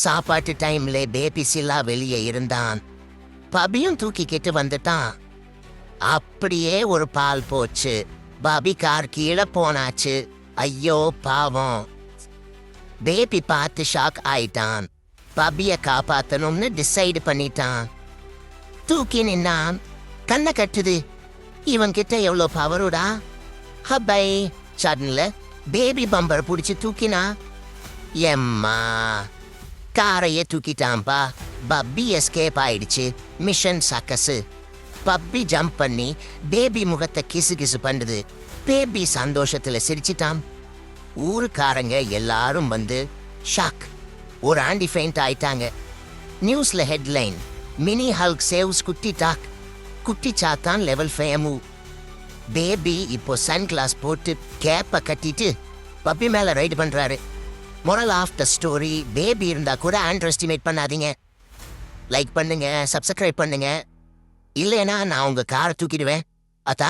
சாப்பாட்டு டைம்ல பேபி சில்லா வெளியே இருந்தான். பபியும் தூக்கிக்கிட்டு வந்துட்டான். அப்படியே ஒரு பால் போச்சு. பபி கார் கீழே போனாச்சு. ஐயோ பாவம். பேபி பார்த்து ஷாக் ஆயிட்டான். பபிய காப்பாத்தணும்னு டிசைடு பண்ணிட்டான். தூக்கி நின்னான். கண்ணை கட்டுது. இவன் கிட்ட எவ்வளோ பவருடா. ஹப்பை சடன்ல பேபி பம்பர் பிடிச்சி தூக்கினா. எம்மா காரையே தூக்கிட்டான்பா. பப்பி எஸ்கேப் ஆயிடுச்சு. மிஷன் சக்கஸு. பப்பி ஜம்ப் பண்ணி பேபி முகத்தை கிசு கிசு பண்ணுது. பேபி சந்தோஷத்துல சிரிச்சிட்டான். ஊருக்காரங்க எல்லாரும் வந்து ஷாக். ஒரு ஆண்டி ஃபெயிண்ட் ஆயிட்டாங்க. நியூஸ்ல ஹெட்லைன், மினி ஹல்க் சேவ்ஸ் குட்டி டாக். குட்டி சாத்தான் லெவல் ஃபேமு. பேபி இப்போ சன் கிளாஸ் போட்டு கேப்பை கட்டிட்டு பப்பி மேல ரைடு பண்றாரு. Moral of the story, baby இருந்தா கூட அண்டர் எஸ்டிமேட் பண்ணாதீங்க. லைக் பண்ணுங்க, சப்ஸ்கிரைப் பண்ணுங்க. இல்லைன்னா நான் உங்க காரை தூக்கிடுவேன். அத்தா